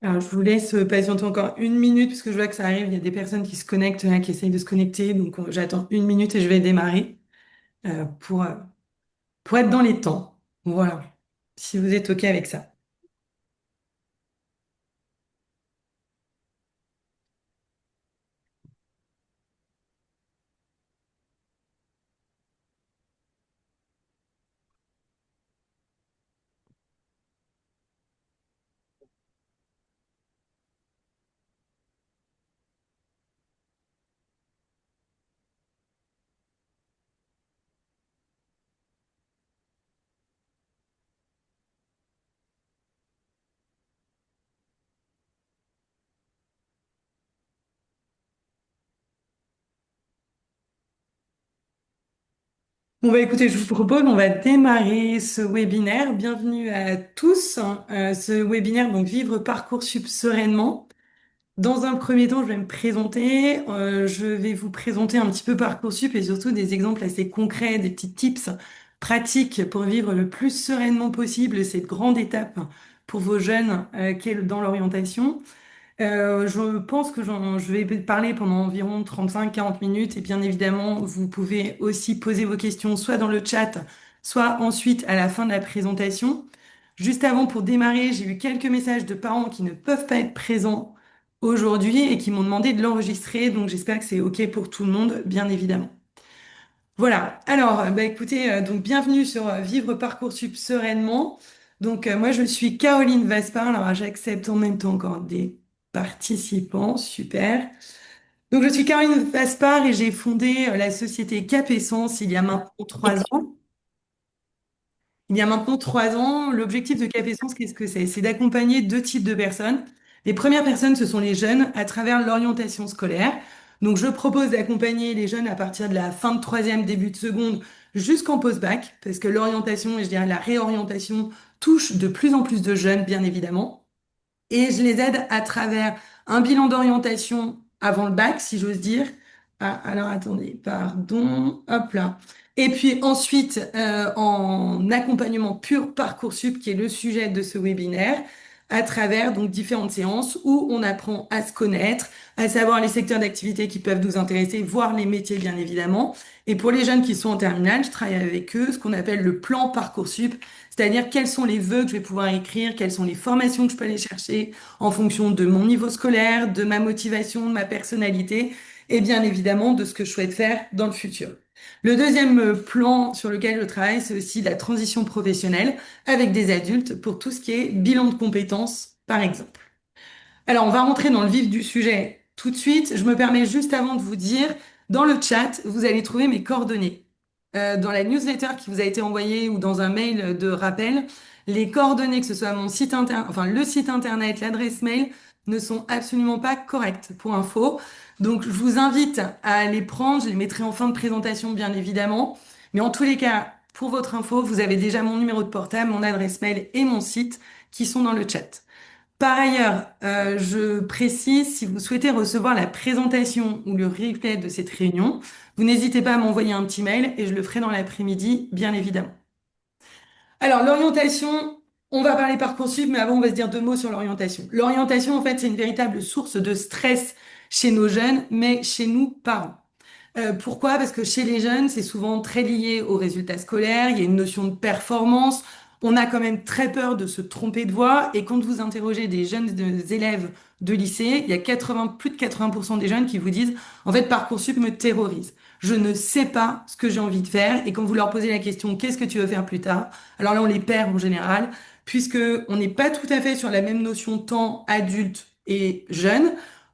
Alors, je vous laisse patienter encore une minute parce que je vois que ça arrive. Il y a des personnes qui se connectent, là, qui essayent de se connecter. Donc, j'attends une minute et je vais démarrer euh, pour, euh, pour être dans les temps. Voilà. Si vous êtes OK avec ça. Bon, bah, écoutez, je vous propose, on va démarrer ce webinaire. Bienvenue à tous. Ce webinaire, donc, Vivre Parcoursup sereinement. Dans un premier temps, je vais me présenter. Je vais vous présenter un petit peu Parcoursup et surtout des exemples assez concrets, des petits tips pratiques pour vivre le plus sereinement possible cette grande étape pour vos jeunes qui est dans l'orientation. Je pense que je vais parler pendant environ 35-40 minutes et bien évidemment, vous pouvez aussi poser vos questions soit dans le chat, soit ensuite à la fin de la présentation. Juste avant, pour démarrer, j'ai eu quelques messages de parents qui ne peuvent pas être présents aujourd'hui et qui m'ont demandé de l'enregistrer, donc j'espère que c'est OK pour tout le monde, bien évidemment. Voilà. Alors, bah écoutez, donc bienvenue sur Vivre Parcoursup sereinement. Donc moi je suis Caroline Vaspar. Alors j'accepte en même temps encore des participants. Super. Donc je suis Caroline Vaspar et j'ai fondé la société Cap Essence il y a maintenant 3 ans. Il y a maintenant 3 ans, l'objectif de Cap Essence, qu'est-ce que c'est? C'est d'accompagner deux types de personnes. Les premières personnes, ce sont les jeunes à travers l'orientation scolaire. Donc, je propose d'accompagner les jeunes à partir de la fin de troisième, début de seconde, jusqu'en post-bac, parce que l'orientation et je dirais la réorientation touche de plus en plus de jeunes, bien évidemment. Et je les aide à travers un bilan d'orientation avant le bac, si j'ose dire. Ah, alors attendez, pardon, hop là. Et puis ensuite, en accompagnement pur Parcoursup, qui est le sujet de ce webinaire, à travers donc différentes séances où on apprend à se connaître, à savoir les secteurs d'activité qui peuvent nous intéresser, voire les métiers bien évidemment. Et pour les jeunes qui sont en terminale, je travaille avec eux, ce qu'on appelle le plan Parcoursup, c'est-à-dire quels sont les vœux que je vais pouvoir écrire, quelles sont les formations que je peux aller chercher en fonction de mon niveau scolaire, de ma motivation, de ma personnalité et bien évidemment de ce que je souhaite faire dans le futur. Le deuxième plan sur lequel je travaille, c'est aussi la transition professionnelle avec des adultes pour tout ce qui est bilan de compétences, par exemple. Alors, on va rentrer dans le vif du sujet tout de suite. Je me permets juste avant de vous dire, dans le chat, vous allez trouver mes coordonnées. Dans la newsletter qui vous a été envoyée ou dans un mail de rappel, les coordonnées, que ce soit mon site internet, enfin le site internet, l'adresse mail, ne sont absolument pas correctes pour info. Donc, je vous invite à les prendre. Je les mettrai en fin de présentation, bien évidemment. Mais en tous les cas, pour votre info, vous avez déjà mon numéro de portable, mon adresse mail et mon site qui sont dans le chat. Par ailleurs, je précise, si vous souhaitez recevoir la présentation ou le replay de cette réunion, vous n'hésitez pas à m'envoyer un petit mail et je le ferai dans l'après-midi, bien évidemment. Alors, l'orientation, on va parler Parcoursup, mais avant, on va se dire deux mots sur l'orientation. L'orientation, en fait, c'est une véritable source de stress chez nos jeunes, mais chez nous, parents. Pourquoi? Parce que chez les jeunes, c'est souvent très lié aux résultats scolaires, il y a une notion de performance, on a quand même très peur de se tromper de voie, et quand vous interrogez des jeunes élèves de lycée, il y a 80, plus de 80% des jeunes qui vous disent, en fait, Parcoursup me terrorise. Je ne sais pas ce que j'ai envie de faire, et quand vous leur posez la question, qu'est-ce que tu veux faire plus tard? Alors là, on les perd en général, puisque on n'est pas tout à fait sur la même notion de temps adulte et jeune.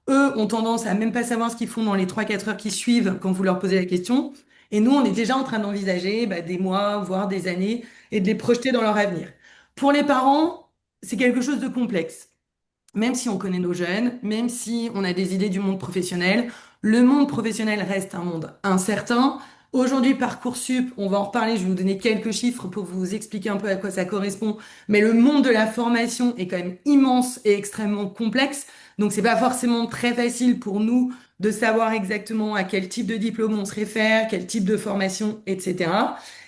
Eux ont tendance à même pas savoir ce qu'ils font dans les 3-4 heures qui suivent quand vous leur posez la question. Et nous, on est déjà en train d'envisager des mois, voire des années, et de les projeter dans leur avenir. Pour les parents, c'est quelque chose de complexe. Même si on connaît nos jeunes, même si on a des idées du monde professionnel, le monde professionnel reste un monde incertain. Aujourd'hui, Parcoursup, on va en reparler, je vais vous donner quelques chiffres pour vous expliquer un peu à quoi ça correspond, mais le monde de la formation est quand même immense et extrêmement complexe, donc c'est pas forcément très facile pour nous de savoir exactement à quel type de diplôme on se réfère, quel type de formation, etc.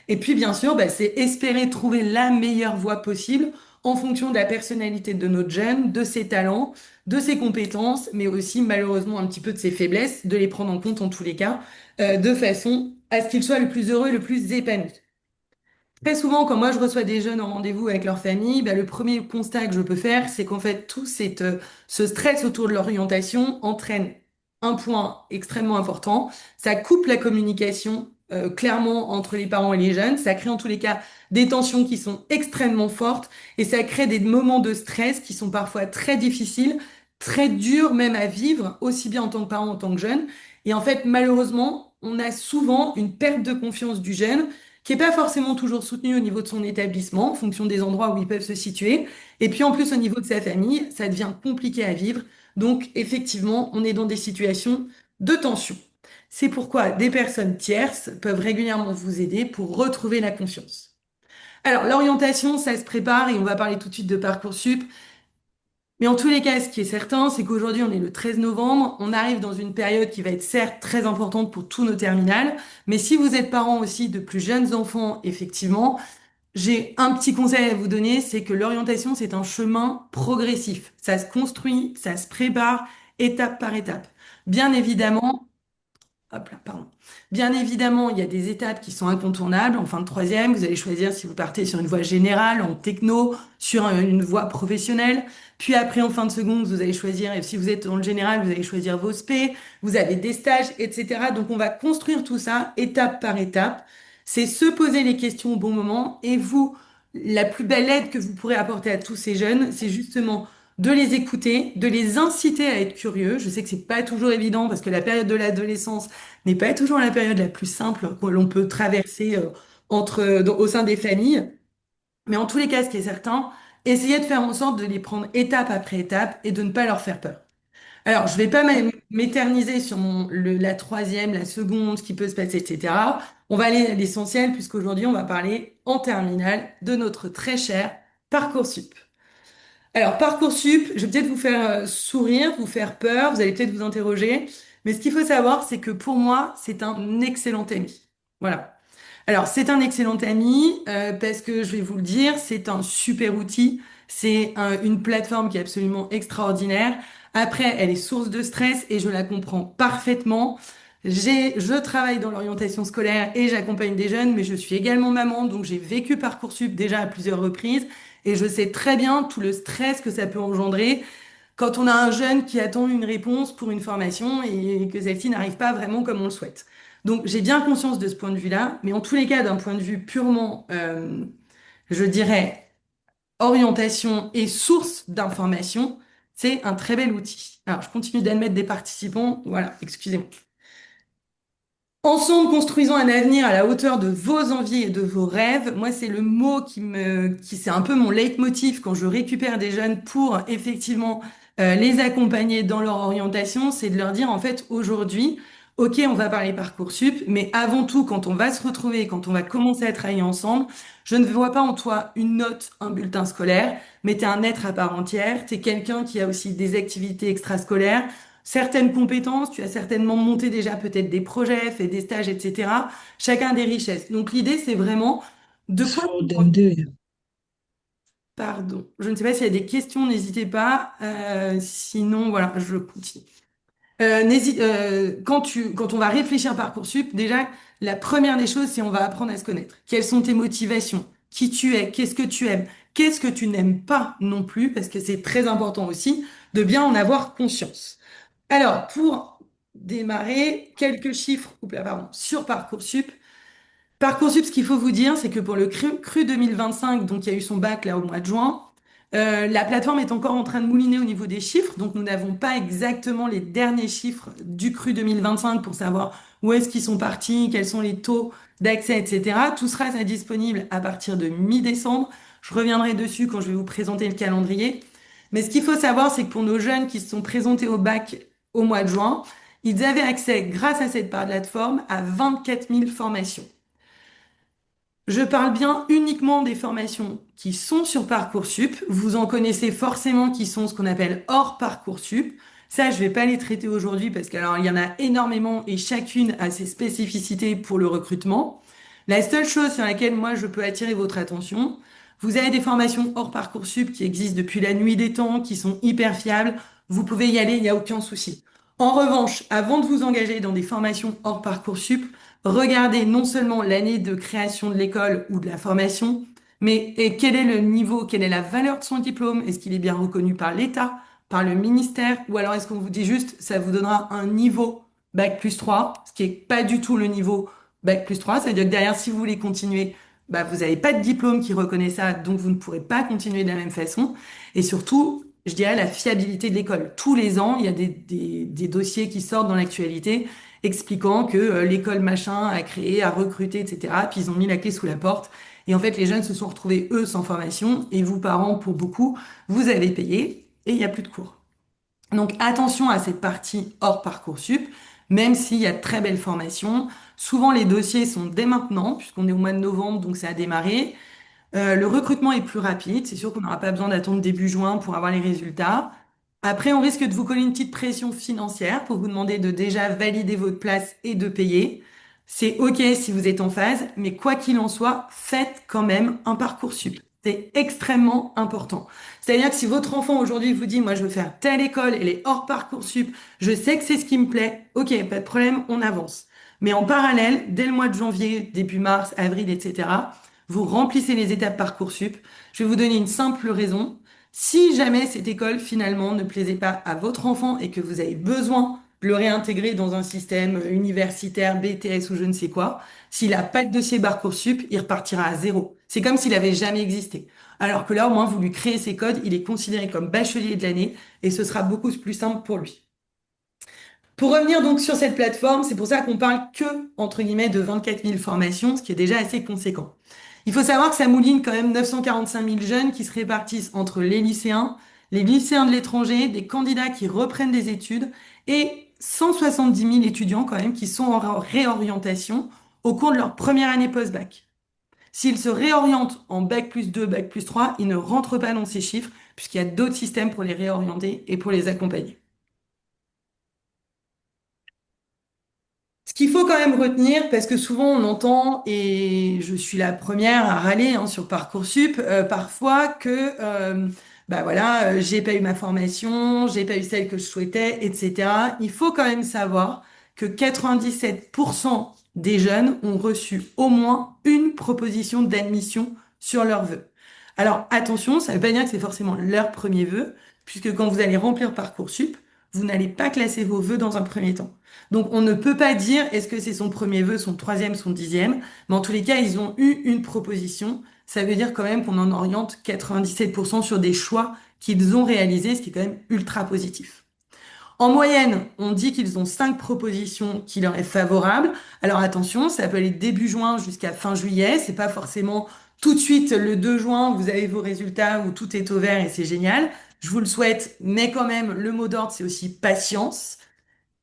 Et puis bien sûr, c'est espérer trouver la meilleure voie possible en fonction de la personnalité de notre jeune, de ses talents, de ses compétences, mais aussi malheureusement un petit peu de ses faiblesses, de les prendre en compte en tous les cas, de façon à ce qu'il soit le plus heureux, le plus épanoui. Très souvent, quand moi je reçois des jeunes en rendez-vous avec leur famille, le premier constat que je peux faire, c'est qu'en fait, ce stress autour de l'orientation entraîne un point extrêmement important. Ça coupe la communication clairement entre les parents et les jeunes. Ça crée en tous les cas des tensions qui sont extrêmement fortes et ça crée des moments de stress qui sont parfois très difficiles, très durs même à vivre, aussi bien en tant que parent, en tant que jeune. Et en fait, malheureusement, on a souvent une perte de confiance du jeune qui est pas forcément toujours soutenu au niveau de son établissement, en fonction des endroits où ils peuvent se situer. Et puis en plus, au niveau de sa famille, ça devient compliqué à vivre. Donc effectivement, on est dans des situations de tension. C'est pourquoi des personnes tierces peuvent régulièrement vous aider pour retrouver la confiance. Alors, l'orientation, ça se prépare et on va parler tout de suite de Parcoursup. Mais en tous les cas, ce qui est certain, c'est qu'aujourd'hui, on est le 13 novembre, on arrive dans une période qui va être certes très importante pour tous nos terminales, mais si vous êtes parent aussi de plus jeunes enfants, effectivement, j'ai un petit conseil à vous donner, c'est que l'orientation, c'est un chemin progressif. Ça se construit, ça se prépare étape par étape. Bien évidemment, hop là, pardon. Bien évidemment, il y a des étapes qui sont incontournables. En fin de troisième, vous allez choisir si vous partez sur une voie générale, en techno, sur une voie professionnelle. Puis après, en fin de seconde, vous allez choisir, et si vous êtes dans le général, vous allez choisir vos spé, vous avez des stages, etc. Donc, on va construire tout ça étape par étape. C'est se poser les questions au bon moment. Et vous, la plus belle aide que vous pourrez apporter à tous ces jeunes, c'est justement de les écouter, de les inciter à être curieux. Je sais que c'est pas toujours évident parce que la période de l'adolescence n'est pas toujours la période la plus simple que l'on peut traverser au sein des familles. Mais en tous les cas, ce qui est certain, essayez de faire en sorte de les prendre étape après étape et de ne pas leur faire peur. Alors, je vais pas m'éterniser sur la troisième, la seconde, ce qui peut se passer, etc. On va aller à l'essentiel puisqu'aujourd'hui, on va parler en terminale de notre très cher Parcoursup. Alors, Parcoursup, je vais peut-être vous faire sourire, vous faire peur, vous allez peut-être vous interroger, mais ce qu'il faut savoir, c'est que pour moi, c'est un excellent ami. Voilà. Alors, c'est un excellent ami parce que je vais vous le dire, c'est un super outil, c'est une plateforme qui est absolument extraordinaire. Après, elle est source de stress et je la comprends parfaitement. Je travaille dans l'orientation scolaire et j'accompagne des jeunes, mais je suis également maman, donc j'ai vécu Parcoursup déjà à plusieurs reprises et je sais très bien tout le stress que ça peut engendrer quand on a un jeune qui attend une réponse pour une formation et que celle-ci n'arrive pas vraiment comme on le souhaite. Donc j'ai bien conscience de ce point de vue-là, mais en tous les cas, d'un point de vue purement, je dirais, orientation et source d'information, c'est un très bel outil. Alors je continue d'admettre des participants. Voilà, excusez-moi. Ensemble, construisons un avenir à la hauteur de vos envies et de vos rêves. Moi, c'est le mot c'est un peu mon leitmotiv quand je récupère des jeunes pour effectivement les accompagner dans leur orientation. C'est de leur dire en fait aujourd'hui, ok, on va parler Parcoursup, mais avant tout, quand on va se retrouver, quand on va commencer à travailler ensemble, je ne vois pas en toi une note, un bulletin scolaire, mais t'es un être à part entière. T'es quelqu'un qui a aussi des activités extrascolaires certaines compétences, tu as certainement monté déjà peut-être des projets, fait des stages, etc. Chacun des richesses. Donc l'idée, c'est vraiment de quoi... So them do you. Pardon. Je ne sais pas s'il y a des questions, n'hésitez pas. Sinon, voilà, je continue. Quand on va réfléchir à Parcoursup, déjà, la première des choses, c'est on va apprendre à se connaître. Quelles sont tes motivations? Qui tu es? Qu'est-ce que tu aimes? Qu'est-ce que tu n'aimes pas non plus? Parce que c'est très important aussi de bien en avoir conscience. Alors, pour démarrer, quelques chiffres pardon, sur Parcoursup. Parcoursup, ce qu'il faut vous dire, c'est que pour le cru 2025, donc il y a eu son bac là au mois de juin, la plateforme est encore en train de mouliner au niveau des chiffres, donc nous n'avons pas exactement les derniers chiffres du cru 2025 pour savoir où est-ce qu'ils sont partis, quels sont les taux d'accès, etc. Tout sera disponible à partir de mi-décembre. Je reviendrai dessus quand je vais vous présenter le calendrier. Mais ce qu'il faut savoir, c'est que pour nos jeunes qui se sont présentés au bac au mois de juin, ils avaient accès, grâce à cette plateforme, à 24 000 formations. Je parle bien uniquement des formations qui sont sur Parcoursup. Vous en connaissez forcément qui sont ce qu'on appelle hors Parcoursup. Ça, je vais pas les traiter aujourd'hui parce qu'il y en a énormément et chacune a ses spécificités pour le recrutement. La seule chose sur laquelle moi je peux attirer votre attention, Vous avez des formations hors Parcoursup qui existent depuis la nuit des temps, qui sont hyper fiables. Vous pouvez y aller, il n'y a aucun souci. En revanche, avant de vous engager dans des formations hors Parcoursup, regardez non seulement l'année de création de l'école ou de la formation, mais quel est le niveau, quelle est la valeur de son diplôme? Est-ce qu'il est bien reconnu par l'État, par le ministère, ou alors est-ce qu'on vous dit juste, ça vous donnera un niveau bac+3, ce qui est pas du tout le niveau bac+3. C'est-à-dire que derrière, si vous voulez continuer, bah, vous n'avez pas de diplôme qui reconnaît ça, donc vous ne pourrez pas continuer de la même façon. Et surtout, je dirais la fiabilité de l'école. Tous les ans, il y a des dossiers qui sortent dans l'actualité expliquant que l'école machin a créé, a recruté, etc. Puis ils ont mis la clé sous la porte. Et en fait, les jeunes se sont retrouvés, eux, sans formation. Et vous, parents, pour beaucoup, vous avez payé et il n'y a plus de cours. Donc attention à cette partie hors Parcoursup, même s'il y a de très belles formations. Souvent, les dossiers sont dès maintenant, puisqu'on est au mois de novembre, donc ça a démarré. Le recrutement est plus rapide. C'est sûr qu'on n'aura pas besoin d'attendre début juin pour avoir les résultats. Après, on risque de vous coller une petite pression financière pour vous demander de déjà valider votre place et de payer. C'est OK si vous êtes en phase, mais quoi qu'il en soit, faites quand même un Parcoursup. C'est extrêmement important. C'est-à-dire que si votre enfant aujourd'hui vous dit, moi je veux faire telle école, elle est hors Parcoursup, je sais que c'est ce qui me plaît, OK, pas de problème, on avance. Mais en parallèle, dès le mois de janvier, début mars, avril, etc., vous remplissez les étapes Parcoursup. Je vais vous donner une simple raison. Si jamais cette école finalement ne plaisait pas à votre enfant et que vous avez besoin de le réintégrer dans un système universitaire, BTS ou je ne sais quoi, s'il n'a pas de dossier Parcoursup, il repartira à zéro. C'est comme s'il avait jamais existé. Alors que là, au moins, vous lui créez ses codes, il est considéré comme bachelier de l'année et ce sera beaucoup plus simple pour lui. Pour revenir donc sur cette plateforme, c'est pour ça qu'on parle que, entre guillemets, de 24 000 formations, ce qui est déjà assez conséquent. Il faut savoir que ça mouline quand même 945 000 jeunes qui se répartissent entre les lycéens de l'étranger, des candidats qui reprennent des études et 170 000 étudiants quand même qui sont en réorientation au cours de leur première année post-bac. S'ils se réorientent en bac+2, bac+3, ils ne rentrent pas dans ces chiffres puisqu'il y a d'autres systèmes pour les réorienter et pour les accompagner. Ce qu'il faut quand même retenir, parce que souvent on entend, et je suis la première à râler sur Parcoursup, parfois que bah voilà, j'ai pas eu ma formation, j'ai pas eu celle que je souhaitais, etc. Il faut quand même savoir que 97% des jeunes ont reçu au moins une proposition d'admission sur leur vœu. Alors attention, ça ne veut pas dire que c'est forcément leur premier vœu, puisque quand vous allez remplir Parcoursup, vous n'allez pas classer vos vœux dans un premier temps. Donc, on ne peut pas dire est-ce que c'est son premier vœu, son troisième, son dixième, mais en tous les cas, ils ont eu une proposition. Ça veut dire quand même qu'on en oriente 97% sur des choix qu'ils ont réalisés, ce qui est quand même ultra positif. En moyenne, on dit qu'ils ont 5 propositions qui leur est favorable. Alors attention, ça peut aller début juin jusqu'à fin juillet. C'est pas forcément tout de suite le 2 juin, vous avez vos résultats où tout est au vert et c'est génial. Je vous le souhaite, mais quand même, le mot d'ordre, c'est aussi patience.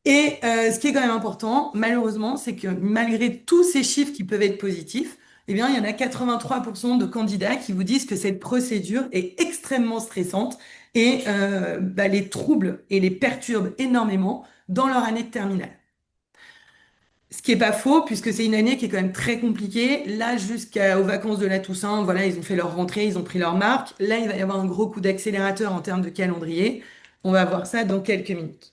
Et ce qui est quand même important, malheureusement, c'est que malgré tous ces chiffres qui peuvent être positifs, eh bien, il y en a 83% de candidats qui vous disent que cette procédure est extrêmement stressante et bah, les trouble et les perturbe énormément dans leur année de terminale. Ce qui est pas faux, puisque c'est une année qui est quand même très compliquée. Là, jusqu'aux vacances de la Toussaint, voilà, ils ont fait leur rentrée, ils ont pris leur marque. Là, il va y avoir un gros coup d'accélérateur en termes de calendrier. On va voir ça dans quelques minutes.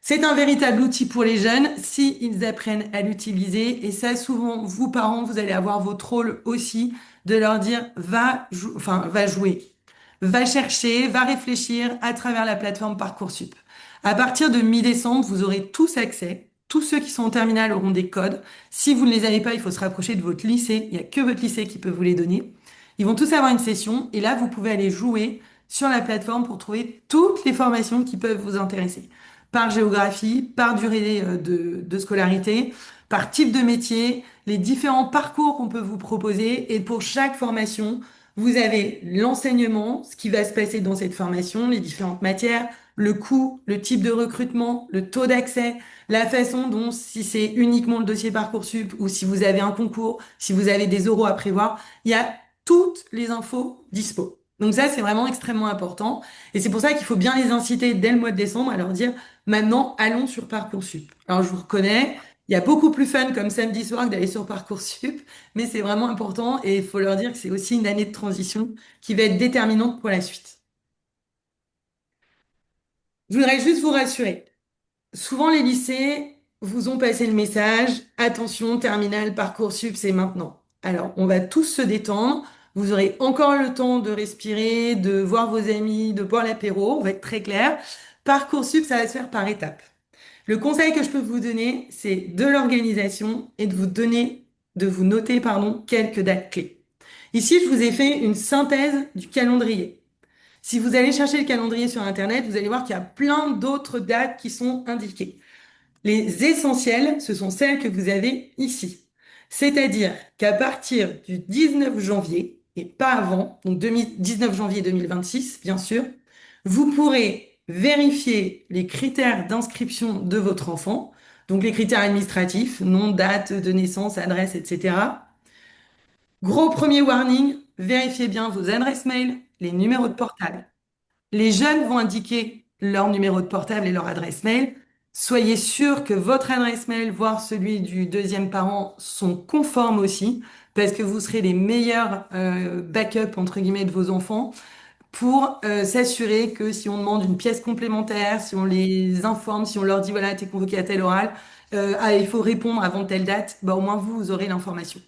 C'est un véritable outil pour les jeunes si ils apprennent à l'utiliser. Et ça, souvent, vous, parents, vous allez avoir votre rôle aussi de leur dire va jouer, va chercher, va réfléchir à travers la plateforme Parcoursup. À partir de mi-décembre, vous aurez tous accès. Tous ceux qui sont en terminale auront des codes. Si vous ne les avez pas, il faut se rapprocher de votre lycée. Il n'y a que votre lycée qui peut vous les donner. Ils vont tous avoir une session et là, vous pouvez aller jouer sur la plateforme pour trouver toutes les formations qui peuvent vous intéresser par géographie, par durée de scolarité, par type de métier, les différents parcours qu'on peut vous proposer. Et pour chaque formation, vous avez l'enseignement, ce qui va se passer dans cette formation, les différentes matières, le coût, le type de recrutement, le taux d'accès, la façon dont, si c'est uniquement le dossier Parcoursup ou si vous avez un concours, si vous avez des euros à prévoir, il y a toutes les infos dispo. Donc ça, c'est vraiment extrêmement important. Et c'est pour ça qu'il faut bien les inciter dès le mois de décembre à leur dire, maintenant, allons sur Parcoursup. Alors, je vous reconnais, Il y a beaucoup plus fun comme samedi soir que d'aller sur Parcoursup, mais c'est vraiment important et il faut leur dire que c'est aussi une année de transition qui va être déterminante pour la suite. Je voudrais juste vous rassurer. Souvent, les lycées vous ont passé le message, attention, terminale, Parcoursup, c'est maintenant. Alors, on va tous se détendre. Vous aurez encore le temps de respirer, de voir vos amis, de boire l'apéro. On va être très clair. Parcoursup, ça va se faire par étapes. Le conseil que je peux vous donner, c'est de l'organisation et de vous noter, pardon, quelques dates clés. Ici, je vous ai fait une synthèse du calendrier. Si vous allez chercher le calendrier sur Internet, vous allez voir qu'il y a plein d'autres dates qui sont indiquées. Les essentielles, ce sont celles que vous avez ici. C'est-à-dire qu'à partir du 19 janvier, et pas avant, donc 19 janvier 2026, bien sûr, vous pourrez vérifier les critères d'inscription de votre enfant, donc les critères administratifs, nom, date de naissance, adresse, etc. Gros premier warning, vérifiez bien vos adresses mail, les numéros de portable. Les jeunes vont indiquer leur numéro de portable et leur adresse mail. Soyez sûr que votre adresse mail, voire celui du deuxième parent, sont conformes aussi, parce que vous serez les meilleurs backups, entre guillemets, de vos enfants pour s'assurer que si on demande une pièce complémentaire, si on les informe, si on leur dit, voilà, t'es convoqué à tel oral, il faut répondre avant telle date, bah, au moins vous, vous aurez l'information.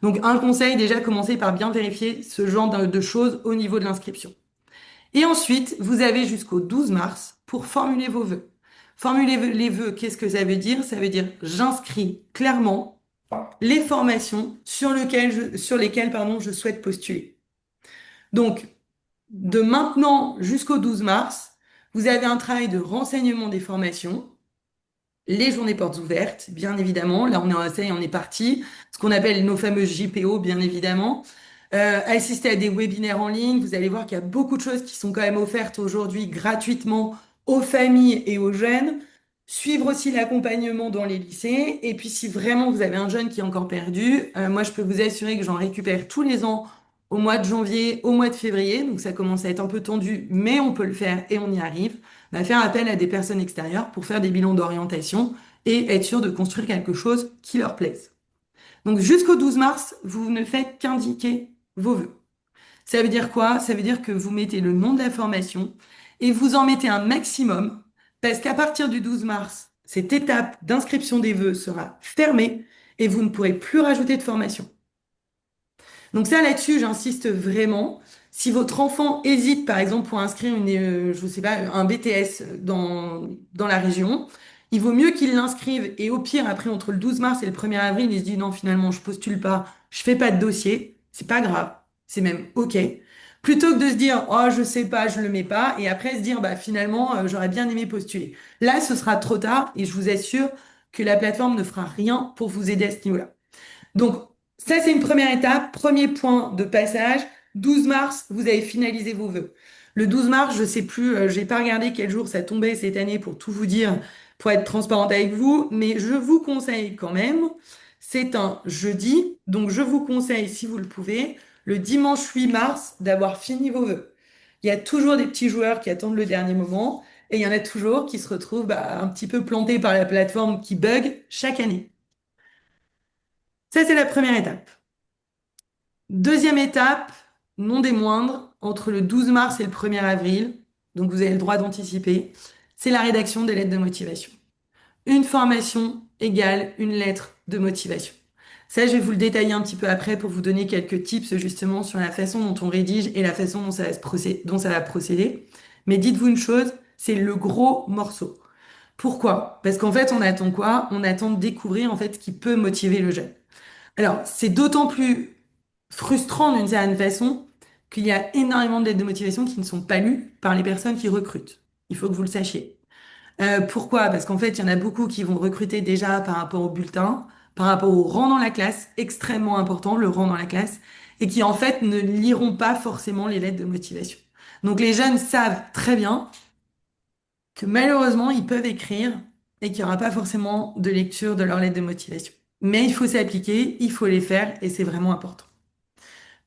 Donc, un conseil, déjà, commencez par bien vérifier ce genre de choses au niveau de l'inscription. Et ensuite, vous avez jusqu'au 12 mars pour formuler vos vœux. Formuler les vœux, qu'est-ce que ça veut dire? Ça veut dire j'inscris clairement les formations sur lesquelles pardon, je souhaite postuler. Donc, de maintenant jusqu'au 12 mars, vous avez un travail de renseignement des formations, les journées portes ouvertes, bien évidemment. Là, ça y est, on est parti. Ce qu'on appelle nos fameuses JPO, bien évidemment. Assister à des webinaires en ligne. Vous allez voir qu'il y a beaucoup de choses qui sont quand même offertes aujourd'hui gratuitement aux familles et aux jeunes. Suivre aussi l'accompagnement dans les lycées. Et puis, si vraiment vous avez un jeune qui est encore perdu, moi, je peux vous assurer que j'en récupère tous les ans au mois de janvier, au mois de février. Donc, ça commence à être un peu tendu, mais on peut le faire et on y arrive. Bah, faire appel à des personnes extérieures pour faire des bilans d'orientation et être sûr de construire quelque chose qui leur plaise. Donc jusqu'au 12 mars, vous ne faites qu'indiquer vos vœux. Ça veut dire quoi? Ça veut dire que vous mettez le nom de la formation et vous en mettez un maximum parce qu'à partir du 12 mars, cette étape d'inscription des vœux sera fermée et vous ne pourrez plus rajouter de formation. Donc ça, là-dessus, j'insiste vraiment. Si votre enfant hésite, par exemple, pour inscrire je sais pas, un BTS dans la région, il vaut mieux qu'il l'inscrive et au pire, après, entre le 12 mars et le 1er avril, il se dit non, finalement, je postule pas, je fais pas de dossier. C'est pas grave. C'est même OK. Plutôt que de se dire, oh, je sais pas, je le mets pas, et après se dire, bah, finalement, j'aurais bien aimé postuler. Là, ce sera trop tard et je vous assure que la plateforme ne fera rien pour vous aider à ce niveau-là. Donc, ça, c'est une première étape. Premier point de passage. 12 mars, vous avez finalisé vos vœux. Le 12 mars, je sais plus, j'ai pas regardé quel jour ça tombait cette année pour tout vous dire, pour être transparente avec vous, mais je vous conseille quand même. C'est un jeudi, donc je vous conseille, si vous le pouvez, le dimanche 8 mars, d'avoir fini vos vœux. Il y a toujours des petits joueurs qui attendent le dernier moment, et il y en a toujours qui se retrouvent bah, un petit peu plantés par la plateforme qui bug chaque année. Ça, c'est la première étape. Deuxième étape, non des moindres, entre le 12 mars et le 1er avril, donc vous avez le droit d'anticiper, c'est la rédaction des lettres de motivation. Une formation égale une lettre de motivation. Ça, je vais vous le détailler un petit peu après pour vous donner quelques tips justement sur la façon dont on rédige et la façon dont ça va procéder. Mais dites-vous une chose, c'est le gros morceau. Pourquoi? Parce qu'en fait, on attend quoi? On attend de découvrir en fait ce qui peut motiver le jeune. Alors, c'est d'autant plus frustrant d'une certaine façon qu'il y a énormément de lettres de motivation qui ne sont pas lues par les personnes qui recrutent. Il faut que vous le sachiez. Pourquoi? Parce qu'en fait, il y en a beaucoup qui vont recruter déjà par rapport au bulletin, par rapport au rang dans la classe, extrêmement important, le rang dans la classe, et qui en fait ne liront pas forcément les lettres de motivation. Donc les jeunes savent très bien que malheureusement, ils peuvent écrire et qu'il n'y aura pas forcément de lecture de leurs lettres de motivation. Mais il faut s'appliquer, il faut les faire, et c'est vraiment important.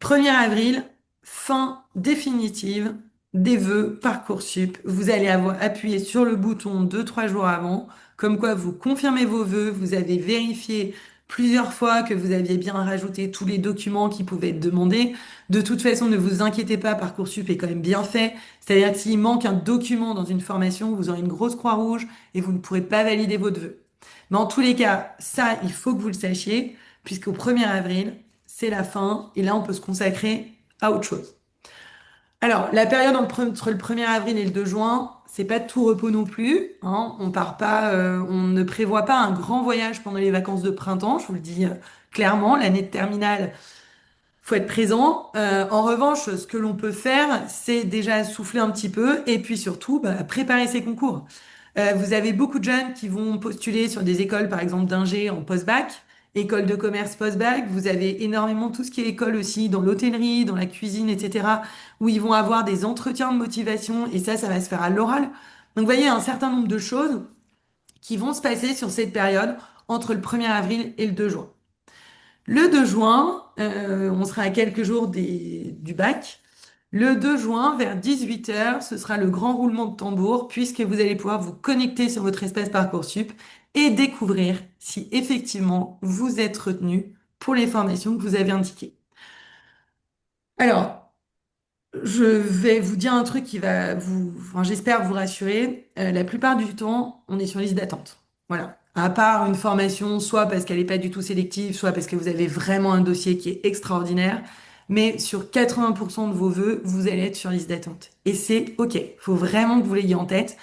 1er avril, fin définitive des vœux Parcoursup. Vous allez avoir appuyé sur le bouton 2, 3 jours avant, comme quoi vous confirmez vos vœux, vous avez vérifié plusieurs fois que vous aviez bien rajouté tous les documents qui pouvaient être demandés. De toute façon, ne vous inquiétez pas, Parcoursup est quand même bien fait. C'est-à-dire que s'il manque un document dans une formation, vous aurez une grosse croix rouge et vous ne pourrez pas valider votre vœu. Mais en tous les cas, ça, il faut que vous le sachiez, puisqu'au 1er avril, c'est la fin, et là, on peut se consacrer à autre chose. Alors, la période entre le 1er avril et le 2 juin, c'est pas de tout repos non plus, hein. On part pas, on ne prévoit pas un grand voyage pendant les vacances de printemps, je vous le dis clairement. L'année de terminale, faut être présent. En revanche, ce que l'on peut faire, c'est déjà souffler un petit peu et puis surtout bah, préparer ses concours. Vous avez beaucoup de jeunes qui vont postuler sur des écoles, par exemple d'ingé en post-bac, école de commerce post-bac. Vous avez énormément tout ce qui est école aussi dans l'hôtellerie, dans la cuisine, etc., où ils vont avoir des entretiens de motivation et ça va se faire à l'oral. Donc, vous voyez, un certain nombre de choses qui vont se passer sur cette période entre le 1er avril et le 2 juin. Le 2 juin, on sera à quelques jours du bac. Le 2 juin, vers 18 heures, ce sera le grand roulement de tambour puisque vous allez pouvoir vous connecter sur votre espace Parcoursup et découvrir si effectivement vous êtes retenu pour les formations que vous avez indiquées. Alors, je vais vous dire un truc qui va enfin, j'espère vous rassurer. La plupart du temps, on est sur liste d'attente. Voilà. À part une formation, soit parce qu'elle n'est pas du tout sélective, soit parce que vous avez vraiment un dossier qui est extraordinaire. Mais sur 80% de vos vœux, vous allez être sur liste d'attente. Et c'est OK. Il faut vraiment que vous l'ayez en tête.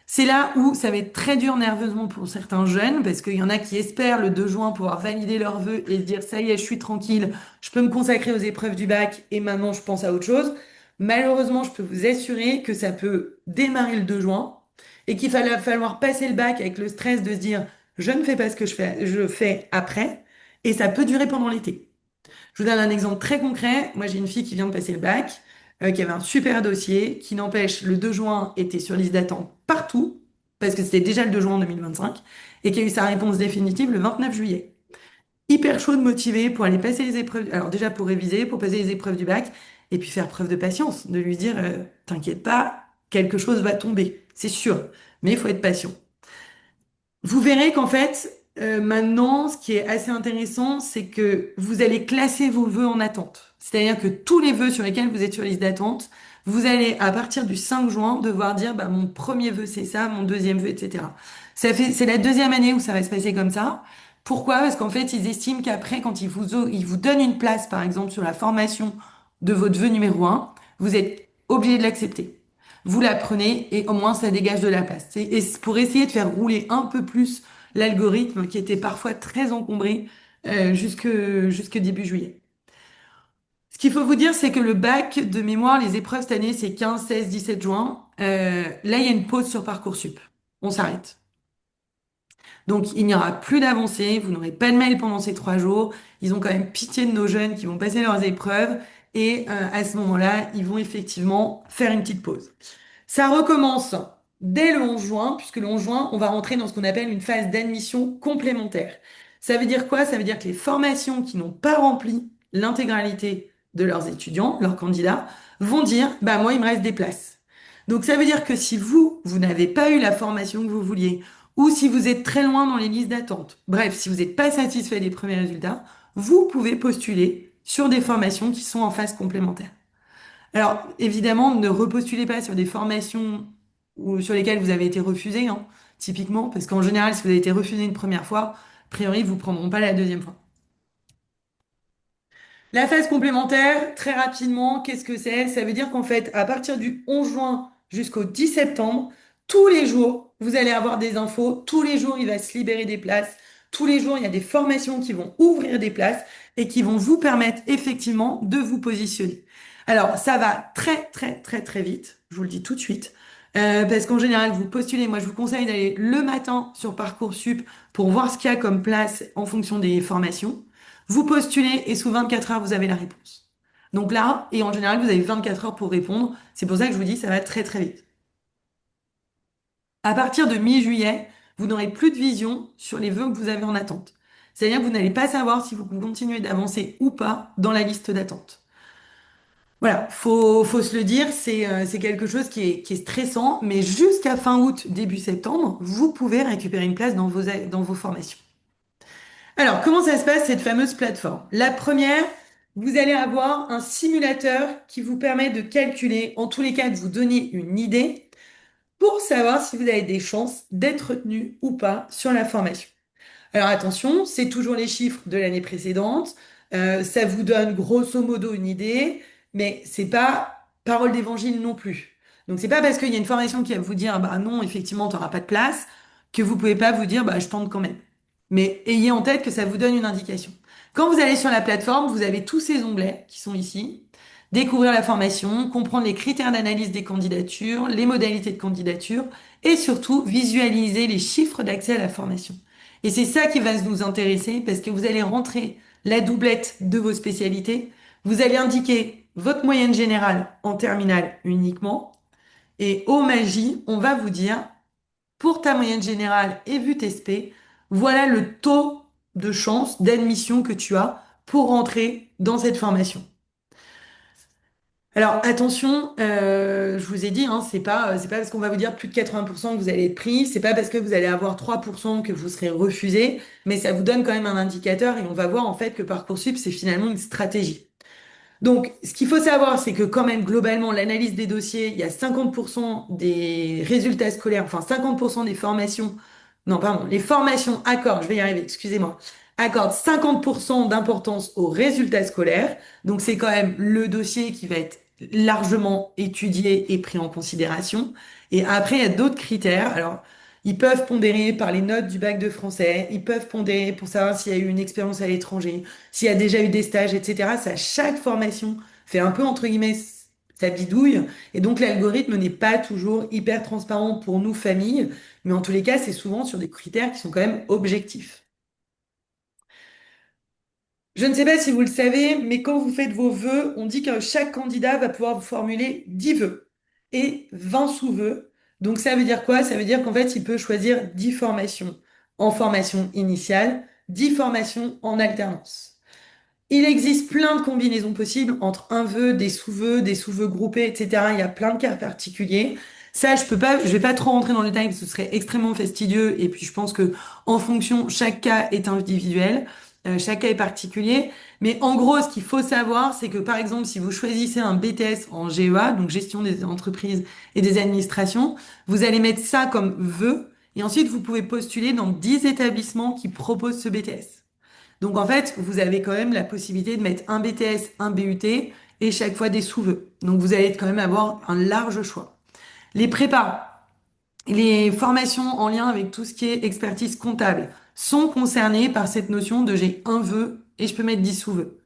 C'est là où ça va être très dur nerveusement pour certains jeunes, parce qu'il y en a qui espèrent le 2 juin pouvoir valider leurs vœux et se dire, ça y est, je suis tranquille, je peux me consacrer aux épreuves du bac et maintenant je pense à autre chose. Malheureusement, je peux vous assurer que ça peut démarrer le 2 juin et qu'il va falloir passer le bac avec le stress de se dire, je ne fais pas ce que je fais après, et ça peut durer pendant l'été. Je vous donne un exemple très concret. Moi, j'ai une fille qui vient de passer le bac, qui avait un super dossier, qui n'empêche, le 2 juin était sur liste d'attente partout, parce que c'était déjà le 2 juin 2025, et qui a eu sa réponse définitive le 29 juillet. Hyper chaud de motivé pour aller passer les épreuves, alors déjà pour réviser, pour passer les épreuves du bac, et puis faire preuve de patience, de lui dire, t'inquiète pas, quelque chose va tomber, c'est sûr, mais il faut être patient. Vous verrez qu'en fait, maintenant, ce qui est assez intéressant, c'est que vous allez classer vos vœux en attente. C'est-à-dire que tous les vœux sur lesquels vous êtes sur liste d'attente, vous allez, à partir du 5 juin, devoir dire, bah, mon premier vœu, c'est ça, mon deuxième vœu, etc. C'est la deuxième année où ça va se passer comme ça. Pourquoi? Parce qu'en fait, ils estiment qu'après, quand ils vous donnent une place, par exemple, sur la formation de votre vœu numéro un, vous êtes obligé de l'accepter. Vous la prenez et au moins ça dégage de la place. Et c'est pour essayer de faire rouler un peu plus l'algorithme qui était parfois très encombré jusque début juillet. Ce qu'il faut vous dire, c'est que le bac de mémoire, les épreuves cette année, c'est 15, 16, 17 juin. Là, il y a une pause sur Parcoursup. On s'arrête. Donc, il n'y aura plus d'avancée. Vous n'aurez pas de mail pendant ces 3 jours. Ils ont quand même pitié de nos jeunes qui vont passer leurs épreuves. Et à ce moment-là, ils vont effectivement faire une petite pause. Ça recommence dès le 11 juin, puisque le 11 juin, on va rentrer dans ce qu'on appelle une phase d'admission complémentaire. Ça veut dire quoi? Ça veut dire que les formations qui n'ont pas rempli l'intégralité de leurs étudiants, leurs candidats, vont dire, bah moi, il me reste des places. Donc ça veut dire que si vous n'avez pas eu la formation que vous vouliez, ou si vous êtes très loin dans les listes d'attente, bref, si vous n'êtes pas satisfait des premiers résultats, vous pouvez postuler sur des formations qui sont en phase complémentaire. Alors, évidemment, ne repostulez pas sur des formations sur lesquelles vous avez été refusé, hein, typiquement, parce qu'en général, si vous avez été refusé une première fois, a priori, ils vous prendront pas la deuxième fois. La phase complémentaire, très rapidement, qu'est-ce que c'est? Ça veut dire qu'en fait, à partir du 11 juin jusqu'au 10 septembre, tous les jours, vous allez avoir des infos. Tous les jours, il va se libérer des places. Tous les jours, il y a des formations qui vont ouvrir des places et qui vont vous permettre effectivement de vous positionner. Alors, ça va très, très, très, très vite. Je vous le dis tout de suite. Parce qu'en général, vous postulez. Moi, je vous conseille d'aller le matin sur Parcoursup pour voir ce qu'il y a comme place en fonction des formations. Vous postulez et sous 24 heures, vous avez la réponse. Donc là, et en général, vous avez 24 heures pour répondre. C'est pour ça que je vous dis, ça va très très vite. À partir de mi-juillet, vous n'aurez plus de vision sur les vœux que vous avez en attente. C'est-à-dire que vous n'allez pas savoir si vous continuez d'avancer ou pas dans la liste d'attente. Voilà, faut se le dire, c'est quelque chose qui est stressant, mais jusqu'à fin août, début septembre, vous pouvez récupérer une place dans vos formations. Alors, comment ça se passe, cette fameuse plateforme? La première, vous allez avoir un simulateur qui vous permet de calculer, en tous les cas, de vous donner une idée pour savoir si vous avez des chances d'être retenu ou pas sur la formation. Alors attention, c'est toujours les chiffres de l'année précédente. Ça vous donne grosso modo une idée, mais c'est pas parole d'évangile non plus. Donc c'est pas parce qu'il y a une formation qui va vous dire bah non, effectivement, tu n'auras pas de place, que vous pouvez pas vous dire bah je tente quand même. Mais ayez en tête que ça vous donne une indication. Quand vous allez sur la plateforme, vous avez tous ces onglets qui sont ici. Découvrir la formation, comprendre les critères d'analyse des candidatures, les modalités de candidature et surtout visualiser les chiffres d'accès à la formation. Et c'est ça qui va nous intéresser parce que vous allez rentrer la doublette de vos spécialités. Vous allez indiquer votre moyenne générale en terminale uniquement. Et au magie, on va vous dire, pour ta moyenne générale et vu tes spé, voilà le taux de chance d'admission que tu as pour rentrer dans cette formation. Alors attention, je vous ai dit, hein, c'est pas parce qu'on va vous dire plus de 80% que vous allez être pris, c'est pas parce que vous allez avoir 3% que vous serez refusé, mais ça vous donne quand même un indicateur et on va voir en fait que Parcoursup, c'est finalement une stratégie. Donc, ce qu'il faut savoir, c'est que quand même, globalement, l'analyse des dossiers, il y a 50% des résultats scolaires, enfin 50% des formations, non, pardon, les formations accordent, je vais y arriver, excusez-moi, accordent 50% d'importance aux résultats scolaires. Donc, c'est quand même le dossier qui va être largement étudié et pris en considération. Et après, il y a d'autres critères. Alors, ils peuvent pondérer par les notes du bac de français, ils peuvent pondérer pour savoir s'il y a eu une expérience à l'étranger, s'il y a déjà eu des stages, etc. Ça, chaque formation fait un peu, entre guillemets, sa bidouille. Et donc, l'algorithme n'est pas toujours hyper transparent pour nous, familles. Mais en tous les cas, c'est souvent sur des critères qui sont quand même objectifs. Je ne sais pas si vous le savez, mais quand vous faites vos vœux, on dit que chaque candidat va pouvoir vous formuler 10 vœux et 20 sous-vœux. Donc ça veut dire quoi? Ça veut dire qu'en fait, il peut choisir 10 formations en formation initiale, 10 formations en alternance. Il existe plein de combinaisons possibles entre un vœu, des sous-vœux groupés, etc. Il y a plein de cas particuliers. Ça, je vais pas trop rentrer dans le détail parce que ce serait extrêmement fastidieux. Et puis, je pense que en fonction, chaque cas est individuel, chaque cas est particulier. Mais en gros, ce qu'il faut savoir, c'est que par exemple, si vous choisissez un BTS en GEA, donc gestion des entreprises et des administrations, vous allez mettre ça comme vœu. Et ensuite, vous pouvez postuler dans 10 établissements qui proposent ce BTS. Donc en fait, vous avez quand même la possibilité de mettre un BTS, un BUT et chaque fois des sous-vœux. Donc vous allez quand même avoir un large choix. Les prépas, les formations en lien avec tout ce qui est expertise comptable sont concernées par cette notion de j'ai un vœu et je peux mettre 10 sous-vœux.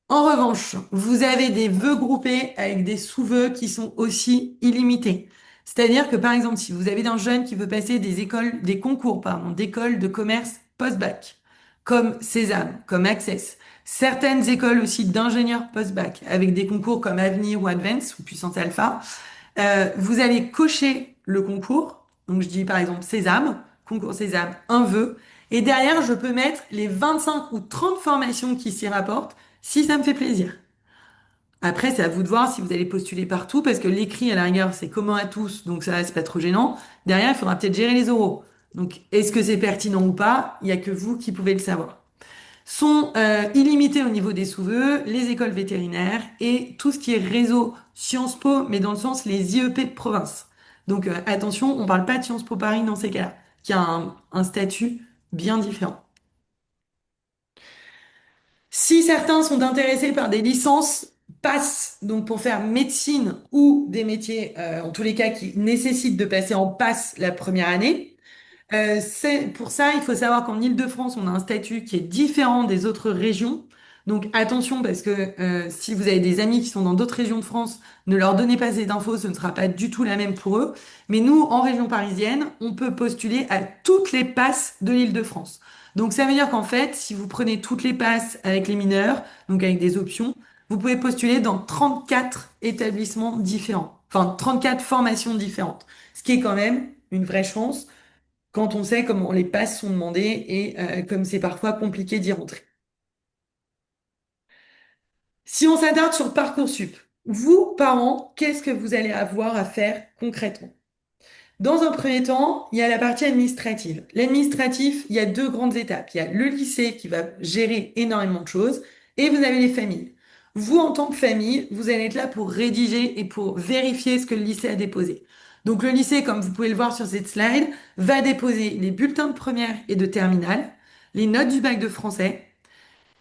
En revanche, vous avez des vœux groupés avec des sous-vœux qui sont aussi illimités. C'est-à-dire que par exemple, si vous avez un jeune qui veut passer des écoles, des concours, pardon, d'écoles de commerce post-bac, comme Césame, comme Access, certaines écoles aussi d'ingénieurs post-bac, avec des concours comme Avenir ou Advance ou Puissance Alpha, vous allez cocher le concours. Donc je dis par exemple Sésame, concours Sésame, un vœu. Et derrière, je peux mettre les 25 ou 30 formations qui s'y rapportent si ça me fait plaisir. Après, c'est à vous de voir si vous allez postuler partout, parce que l'écrit, à la rigueur, c'est commun à tous, donc ça, c'est pas trop gênant. Derrière, il faudra peut-être gérer les oraux. Donc, est-ce que c'est pertinent ou pas? Il y a que vous qui pouvez le savoir. Sont illimités au niveau des sous-vœux, les écoles vétérinaires et tout ce qui est réseau Sciences Po, mais dans le sens les IEP de province. Donc, attention, on parle pas de Sciences Po Paris dans ces cas-là, qui a un statut bien différent. Si certains sont intéressés par des licences PASS, donc pour faire médecine ou des métiers, en tous les cas, qui nécessitent de passer en PASS la première année, pour ça, il faut savoir qu'en Île-de-France, on a un statut qui est différent des autres régions. Donc attention parce que si vous avez des amis qui sont dans d'autres régions de France, ne leur donnez pas ces infos, ce ne sera pas du tout la même pour eux. Mais nous, en région parisienne, on peut postuler à toutes les passes de l'Île-de-France. Donc ça veut dire qu'en fait, si vous prenez toutes les passes avec les mineurs, donc avec des options, vous pouvez postuler dans 34 établissements différents, enfin 34 formations différentes, ce qui est quand même une vraie chance quand on sait comment les passes sont demandées et comme c'est parfois compliqué d'y rentrer. Si on s'attarde sur Parcoursup, vous, parents, qu'est-ce que vous allez avoir à faire concrètement? Dans un premier temps, il y a la partie administrative. L'administratif, il y a deux grandes étapes. Il y a le lycée qui va gérer énormément de choses et vous avez les familles. Vous, en tant que famille, vous allez être là pour rédiger et pour vérifier ce que le lycée a déposé. Donc le lycée, comme vous pouvez le voir sur cette slide, va déposer les bulletins de première et de terminale, les notes du bac de français,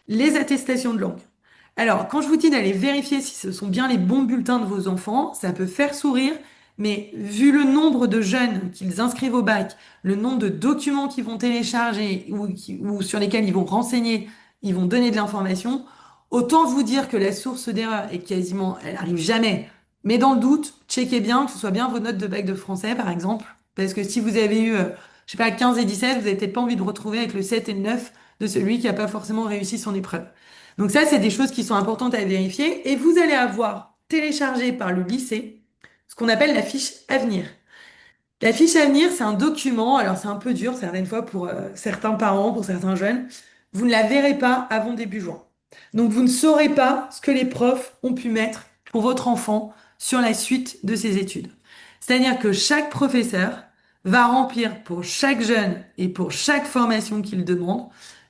les attestations de langue. Alors, quand je vous dis d'aller vérifier si ce sont bien les bons bulletins de vos enfants, ça peut faire sourire, mais vu le nombre de jeunes qu'ils inscrivent au bac, le nombre de documents qu'ils vont télécharger ou sur lesquels ils vont renseigner, ils vont donner de l'information, autant vous dire que la source d'erreur est quasiment, elle arrive jamais. Mais dans le doute, checkez bien que ce soit bien vos notes de bac de français, par exemple, parce que si vous avez eu, je sais pas, 15 et 17, vous n'avez peut-être pas envie de vous retrouver avec le 7 et le 9 de celui qui n'a pas forcément réussi son épreuve. Donc ça, c'est des choses qui sont importantes à vérifier. Et vous allez avoir téléchargé par le lycée ce qu'on appelle la fiche avenir. La fiche avenir, c'est un document, alors c'est un peu dur certaines fois pour certains parents, pour certains jeunes. Vous ne la verrez pas avant début juin. Donc vous ne saurez pas ce que les profs ont pu mettre pour votre enfant sur la suite de ses études. C'est-à-dire que chaque professeur va remplir pour chaque jeune et pour chaque formation qu'il demande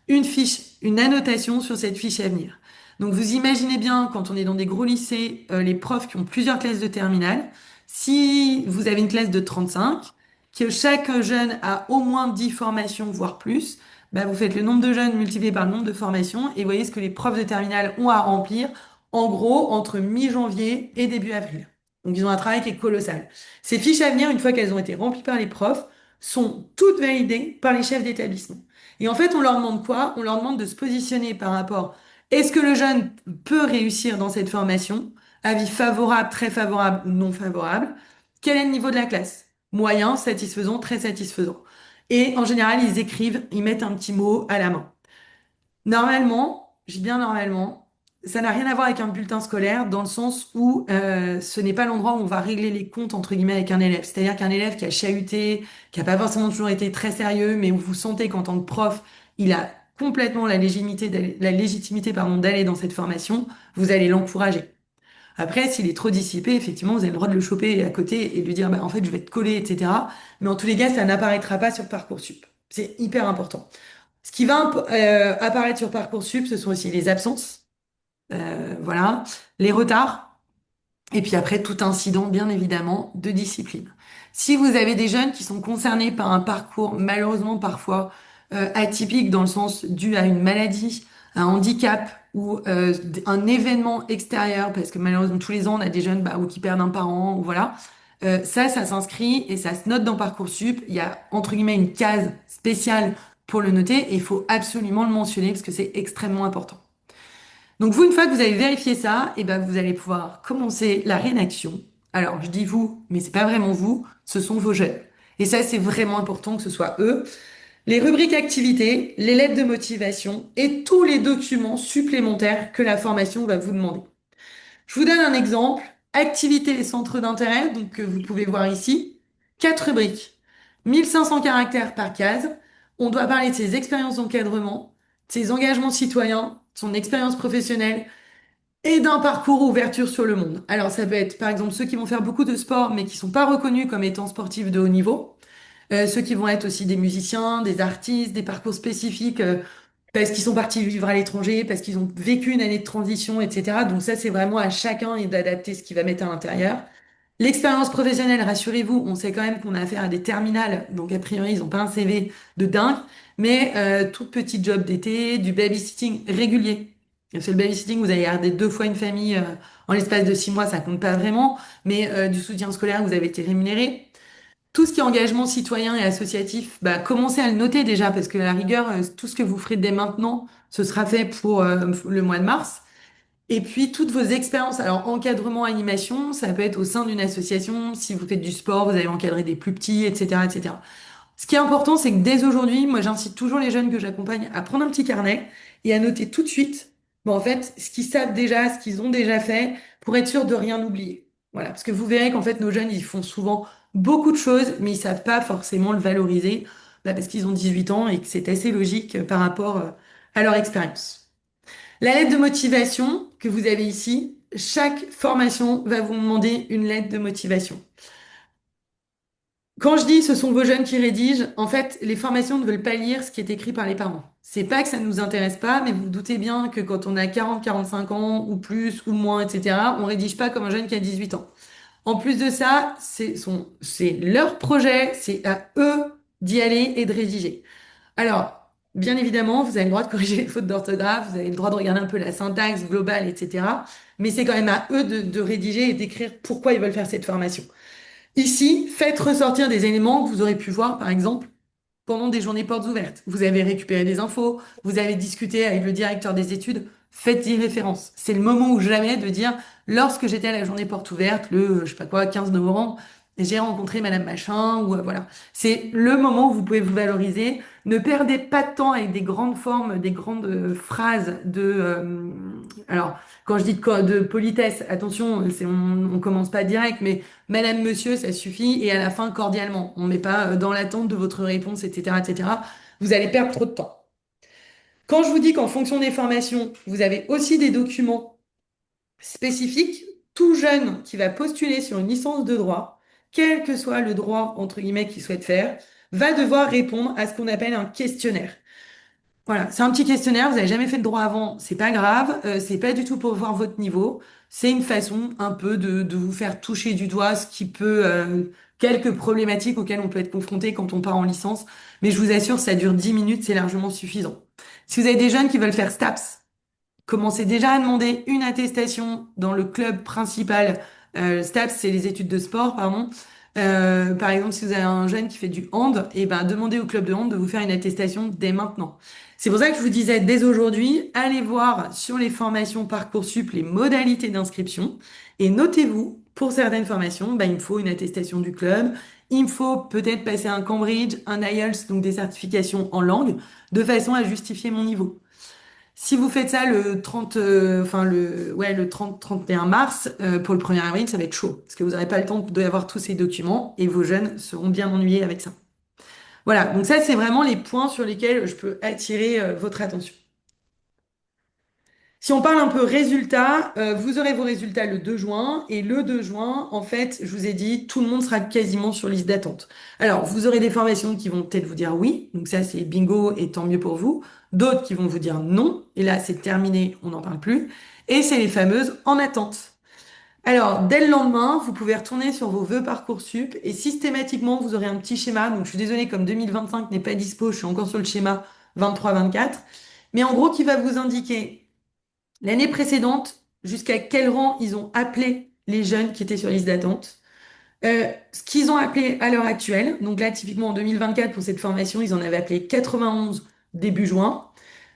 une fiche, une annotation sur cette fiche avenir. Donc vous imaginez bien quand on est dans des gros lycées, les profs qui ont plusieurs classes de terminale, si vous avez une classe de 35, que chaque jeune a au moins 10 formations, voire plus, bah vous faites le nombre de jeunes multiplié par le nombre de formations et vous voyez ce que les profs de terminale ont à remplir, en gros, entre mi-janvier et début avril. Donc ils ont un travail qui est colossal. Ces fiches à venir, une fois qu'elles ont été remplies par les profs, sont toutes validées par les chefs d'établissement. Et en fait, on leur demande quoi? On leur demande de se positionner par rapport, est-ce que le jeune peut réussir dans cette formation? Avis favorable, très favorable, non favorable. Quel est le niveau de la classe? Moyen, satisfaisant, très satisfaisant. Et en général, ils écrivent, ils mettent un petit mot à la main. Normalement, je dis bien normalement, ça n'a rien à voir avec un bulletin scolaire dans le sens où ce n'est pas l'endroit où on va régler les comptes entre guillemets avec un élève. C'est-à-dire qu'un élève qui a chahuté, qui n'a pas forcément toujours été très sérieux, mais où vous sentez qu'en tant que prof, il a complètement la légitimité pardon, d'aller dans cette formation, vous allez l'encourager. Après, s'il est trop dissipé, effectivement, vous avez le droit de le choper à côté et de lui dire, bah, en fait, je vais te coller, etc. Mais en tous les cas, ça n'apparaîtra pas sur Parcoursup. C'est hyper important. Ce qui va apparaître sur Parcoursup, ce sont aussi les absences, voilà, les retards, et puis après, tout incident, bien évidemment, de discipline. Si vous avez des jeunes qui sont concernés par un parcours malheureusement parfois atypique dans le sens dû à une maladie, un handicap ou un événement extérieur, parce que malheureusement tous les ans on a des jeunes bah, ou qui perdent un parent, ou voilà, ça s'inscrit et ça se note dans Parcoursup. Il y a entre guillemets une case spéciale pour le noter et il faut absolument le mentionner parce que c'est extrêmement important. Donc vous, une fois que vous avez vérifié ça, et ben vous allez pouvoir commencer la rédaction. Alors je dis vous, mais c'est pas vraiment vous, ce sont vos jeunes. Et ça, c'est vraiment important que ce soit eux. Les rubriques activités, les lettres de motivation et tous les documents supplémentaires que la formation va vous demander. Je vous donne un exemple. Activités et centres d'intérêt, donc que vous pouvez voir ici. 4 rubriques. 1500 caractères par case. On doit parler de ses expériences d'encadrement, de ses engagements citoyens, de son expérience professionnelle, et d'un parcours ouverture sur le monde. Alors ça peut être par exemple ceux qui vont faire beaucoup de sport mais qui sont pas reconnus comme étant sportifs de haut niveau. Ceux qui vont être aussi des musiciens, des artistes, des parcours spécifiques parce qu'ils sont partis vivre à l'étranger, parce qu'ils ont vécu une année de transition, etc. Donc ça c'est vraiment à chacun et d'adapter ce qu'il va mettre à l'intérieur. L'expérience professionnelle, rassurez-vous, on sait quand même qu'on a affaire à des terminales, donc a priori ils n'ont pas un CV de dingue, mais tout petit job d'été, du babysitting régulier. C'est le babysitting, vous allez garder 2 fois une famille en l'espace de 6 mois, ça compte pas vraiment, mais du soutien scolaire, vous avez été rémunéré. Tout ce qui est engagement citoyen et associatif, bah, commencez à le noter déjà, parce que à la rigueur, tout ce que vous ferez dès maintenant, ce sera fait pour le mois de mars. Et puis, toutes vos expériences, alors encadrement, animation, ça peut être au sein d'une association. Si vous faites du sport, vous allez encadrer des plus petits, etc., etc. Ce qui est important, c'est que dès aujourd'hui, moi, j'incite toujours les jeunes que j'accompagne à prendre un petit carnet et à noter tout de suite, bon, en fait, ce qu'ils savent déjà, ce qu'ils ont déjà fait, pour être sûr de rien oublier. Voilà, parce que vous verrez qu'en fait, nos jeunes, ils font souvent beaucoup de choses, mais ils savent pas forcément le valoriser, bah, parce qu'ils ont 18 ans et que c'est assez logique par rapport à leur expérience. La lettre de motivation que vous avez ici, chaque formation va vous demander une lettre de motivation. Quand je dis ce sont vos jeunes qui rédigent, en fait, les formations ne veulent pas lire ce qui est écrit par les parents. C'est pas que ça ne nous intéresse pas, mais vous vous doutez bien que quand on a 40, 45 ans, ou plus, ou moins, etc., on rédige pas comme un jeune qui a 18 ans. En plus de ça, c'est leur projet, c'est à eux d'y aller et de rédiger. Alors, bien évidemment, vous avez le droit de corriger les fautes d'orthographe, vous avez le droit de regarder un peu la syntaxe globale, etc. Mais c'est quand même à eux de rédiger et d'écrire pourquoi ils veulent faire cette formation. Ici, faites ressortir des éléments que vous aurez pu voir, par exemple, pendant des journées portes ouvertes. Vous avez récupéré des infos, vous avez discuté avec le directeur des études, faites-y référence. C'est le moment ou jamais de dire, lorsque j'étais à la journée porte ouverte, je sais pas quoi, 15 novembre, j'ai rencontré Madame Machin, ou voilà. C'est le moment où vous pouvez vous valoriser. Ne perdez pas de temps avec des grandes formes, des grandes phrases alors, quand je dis de politesse, attention, on commence pas direct, mais Madame, Monsieur, ça suffit, et à la fin, cordialement. On met pas dans l'attente de votre réponse, etc., etc. Vous allez perdre trop de temps. Quand je vous dis qu'en fonction des formations, vous avez aussi des documents spécifiques, tout jeune qui va postuler sur une licence de droit, quel que soit le droit, entre guillemets, qu'il souhaite faire, va devoir répondre à ce qu'on appelle un questionnaire. Voilà, c'est un petit questionnaire, vous n'avez jamais fait de droit avant, c'est pas grave, c'est pas du tout pour voir votre niveau, c'est une façon un peu de vous faire toucher du doigt ce qui peut, quelques problématiques auxquelles on peut être confronté quand on part en licence, mais je vous assure, ça dure 10 minutes, c'est largement suffisant. Si vous avez des jeunes qui veulent faire STAPS, commencez déjà à demander une attestation dans le club principal. STAPS, c'est les études de sport, pardon. Par exemple, si vous avez un jeune qui fait du hand, et ben, demandez au club de hand de vous faire une attestation dès maintenant. C'est pour ça que je vous disais dès aujourd'hui, allez voir sur les formations Parcoursup les modalités d'inscription et notez-vous, pour certaines formations, ben, il me faut une attestation du club, il me faut peut-être passer un Cambridge, un IELTS, donc des certifications en langue, de façon à justifier mon niveau. Si vous faites ça le 30, le 30, 31 mars, pour le 1er avril, ça va être chaud. Parce que vous n'aurez pas le temps d'avoir tous ces documents et vos jeunes seront bien ennuyés avec ça. Voilà. Donc ça, c'est vraiment les points sur lesquels je peux attirer, votre attention. Si on parle un peu résultats, vous aurez vos résultats le 2 juin. Et le 2 juin, en fait, je vous ai dit, tout le monde sera quasiment sur liste d'attente. Alors, vous aurez des formations qui vont peut-être vous dire oui. Donc ça, c'est bingo et tant mieux pour vous. D'autres qui vont vous dire non. Et là, c'est terminé, on n'en parle plus. Et c'est les fameuses en attente. Alors, dès le lendemain, vous pouvez retourner sur vos vœux Parcoursup et systématiquement, vous aurez un petit schéma. Donc, je suis désolée, comme 2025 n'est pas dispo, je suis encore sur le schéma 23-24. Mais en gros, qui va vous indiquer l'année précédente, jusqu'à quel rang ils ont appelé les jeunes qui étaient sur liste d'attente. Ce qu'ils ont appelé à l'heure actuelle, donc là typiquement en 2024 pour cette formation, ils en avaient appelé 91 début juin.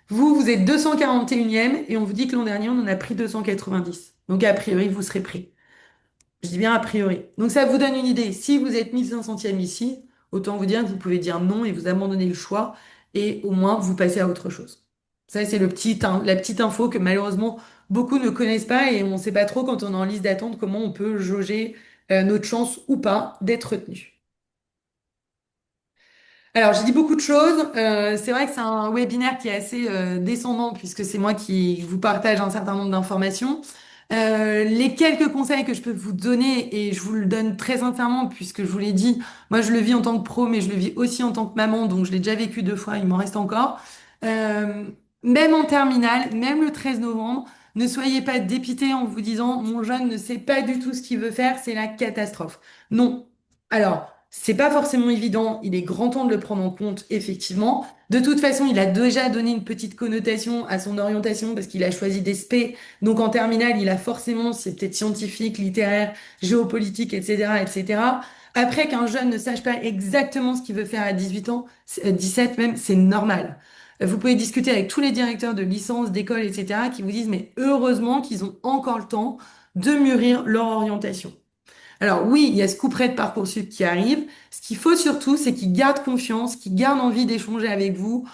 Vous, vous êtes 241e et on vous dit que l'an dernier, on en a pris 290. Donc a priori, vous serez pris. Je dis bien a priori. Donc ça vous donne une idée. Si vous êtes 1500e ici, autant vous dire que vous pouvez dire non et vous abandonnez le choix et au moins vous passez à autre chose. Ça, c'est la petite info que malheureusement beaucoup ne connaissent pas et on ne sait pas trop quand on est en liste d'attente comment on peut jauger notre chance ou pas d'être retenu. Alors, j'ai dit beaucoup de choses. C'est vrai que c'est un webinaire qui est assez descendant puisque c'est moi qui vous partage un certain nombre d'informations. Les quelques conseils que je peux vous donner, et je vous le donne très sincèrement puisque je vous l'ai dit, moi je le vis en tant que pro, mais je le vis aussi en tant que maman, donc je l'ai déjà vécu 2 fois, il m'en reste encore. Euh, Même en terminale, même le 13 novembre, ne soyez pas dépité en vous disant mon jeune ne sait pas du tout ce qu'il veut faire, c'est la catastrophe. Non. Alors, c'est pas forcément évident, il est grand temps de le prendre en compte, effectivement. De toute façon, il a déjà donné une petite connotation à son orientation parce qu'il a choisi des spé. Donc en terminale, il a forcément, c'est peut-être scientifique, littéraire, géopolitique, etc., etc. Après qu'un jeune ne sache pas exactement ce qu'il veut faire à 18 ans, 17 même, c'est normal. Vous pouvez discuter avec tous les directeurs de licence, d'école, etc., qui vous disent, mais heureusement qu'ils ont encore le temps de mûrir leur orientation. Alors oui, il y a ce couperet de Parcoursup qui arrive. Ce qu'il faut surtout, c'est qu'ils gardent confiance, qu'ils gardent envie d'échanger avec vous,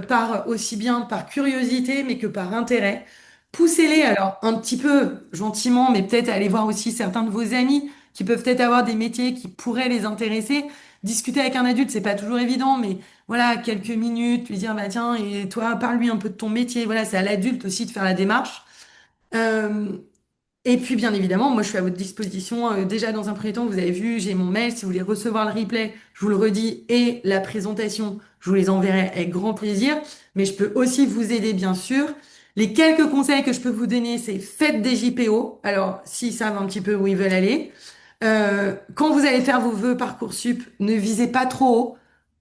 par aussi bien par curiosité, mais que par intérêt. Poussez-les alors un petit peu gentiment, mais peut-être aller voir aussi certains de vos amis qui peuvent peut-être avoir des métiers qui pourraient les intéresser. discuter avec un adulte, c'est pas toujours évident, mais voilà, quelques minutes, lui dire, bah tiens, et toi, parle-lui un peu de ton métier. Voilà, c'est à l'adulte aussi de faire la démarche. Euh, et puis, bien évidemment, moi, je suis à votre disposition. Déjà, dans un premier temps, vous avez vu, j'ai mon mail. Si vous voulez recevoir le replay, je vous le redis, et la présentation, je vous les enverrai avec grand plaisir. Mais je peux aussi vous aider, bien sûr. Les quelques conseils que je peux vous donner, c'est faites des JPO. Alors, s'ils savent un petit peu où ils veulent aller. Quand vous allez faire vos vœux Parcoursup, ne visez pas trop haut.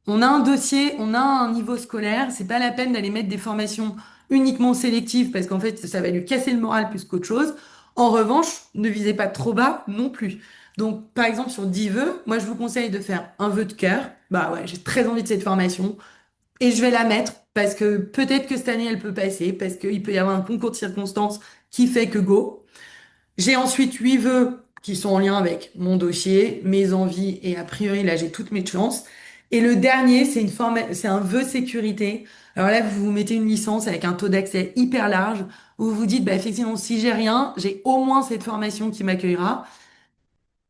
On a un dossier, on a un niveau scolaire. C'est pas la peine d'aller mettre des formations uniquement sélectives parce qu'en fait, ça va lui casser le moral plus qu'autre chose. En revanche, ne visez pas trop bas non plus. Donc, par exemple, sur 10 vœux, moi, je vous conseille de faire un vœu de cœur. Bah ouais, j'ai très envie de cette formation et je vais la mettre parce que peut-être que cette année, elle peut passer, parce qu'il peut y avoir un concours de circonstances qui fait que go. J'ai ensuite 8 vœux qui sont en lien avec mon dossier, mes envies et a priori, là, j'ai toutes mes chances. Et le dernier, c'est un vœu sécurité. Alors là, vous vous mettez une licence avec un taux d'accès hyper large où vous vous dites, bah, effectivement, si j'ai rien, j'ai au moins cette formation qui m'accueillera.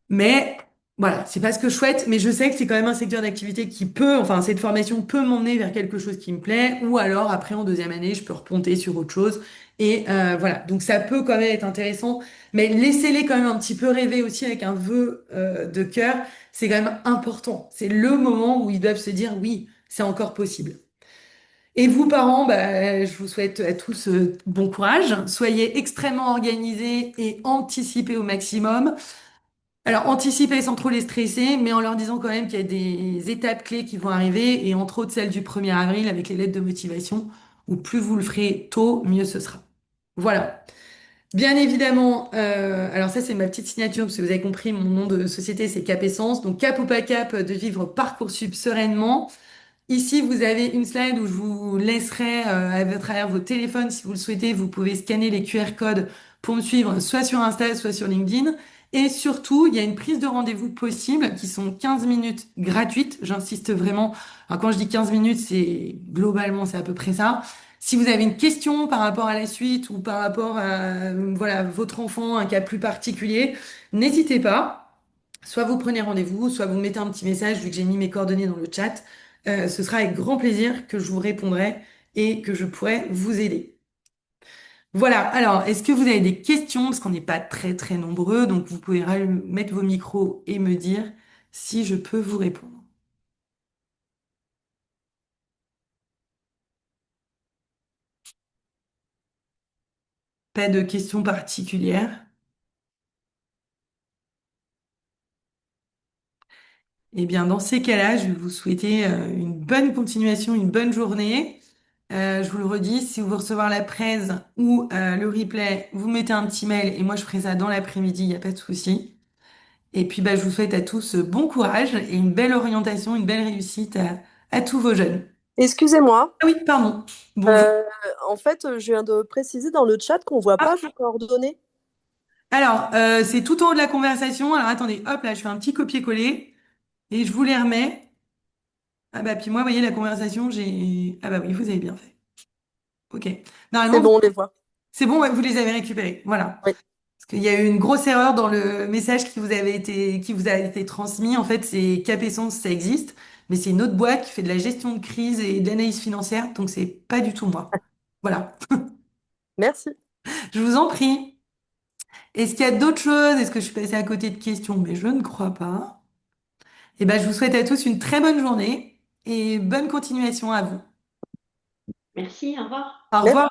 Mais voilà, c'est pas ce que je souhaite, mais je sais que c'est quand même un secteur d'activité qui peut, enfin, cette formation peut m'emmener vers quelque chose qui me plaît, ou alors après en deuxième année, je peux reponter sur autre chose. Et voilà, donc ça peut quand même être intéressant, mais laissez-les quand même un petit peu rêver aussi avec un vœu de cœur. C'est quand même important. C'est le moment où ils doivent se dire oui, c'est encore possible. Et vous, parents, bah, je vous souhaite à tous bon courage. Soyez extrêmement organisés et anticipez au maximum. Alors, anticiper sans trop les stresser, mais en leur disant quand même qu'il y a des étapes clés qui vont arriver, et entre autres celle du 1er avril avec les lettres de motivation, où plus vous le ferez tôt, mieux ce sera. Voilà. Bien évidemment, alors ça c'est ma petite signature, parce que vous avez compris, mon nom de société c'est Cap Essence, donc cap ou pas cap de vivre Parcoursup sereinement. Ici, vous avez une slide où je vous laisserai, à travers vos téléphones, si vous le souhaitez, vous pouvez scanner les QR codes pour me suivre, soit sur Insta, soit sur LinkedIn. Et surtout, il y a une prise de rendez-vous possible qui sont 15 minutes gratuites. J'insiste vraiment. Alors, quand je dis 15 minutes, c'est globalement, c'est à peu près ça. Si vous avez une question par rapport à la suite ou par rapport à, voilà, votre enfant, un cas plus particulier, n'hésitez pas. Soit vous prenez rendez-vous, soit vous mettez un petit message, vu que j'ai mis mes coordonnées dans le chat. Ce sera avec grand plaisir que je vous répondrai et que je pourrai vous aider. Voilà, alors, est-ce que vous avez des questions? Parce qu'on n'est pas très très nombreux, donc vous pouvez mettre vos micros et me dire si je peux vous répondre. Pas de questions particulières? Eh bien, dans ces cas-là, je vais vous souhaiter une bonne continuation, une bonne journée. Je vous le redis, si vous voulez recevoir la presse ou le replay, vous mettez un petit mail et moi je ferai ça dans l'après-midi, il n'y a pas de souci. Et puis bah, je vous souhaite à tous bon courage et une belle orientation, une belle réussite à tous vos jeunes. Excusez-moi, Ah oui, pardon. Bonjour. euh, en fait, je viens de préciser dans le chat qu'on voit pas Ah, vos coordonnées. alors, c'est tout en haut de la conversation. Alors attendez, hop là, je fais un petit copier-coller et je vous les remets. Ah bah puis moi, vous voyez la conversation, j'ai... Ah bah oui, vous avez bien fait. Ok. C'est Normalement, bon, on les voit. c'est bon, ouais, vous les avez récupérés. Voilà. Oui, Parce qu'il y a eu une grosse erreur dans le message qui vous a été transmis. En fait, c'est Cap Essence, ça existe, mais c'est une autre boîte qui fait de la gestion de crise et de l'analyse financière, donc c'est pas du tout moi. Voilà. merci. Je vous en prie. Est-ce qu'il y a d'autres choses? Est-ce que je suis passée à côté de questions? Mais je ne crois pas. Eh ben, je vous souhaite à tous une très bonne journée et bonne continuation à vous. Merci, au revoir. Au Merci. revoir.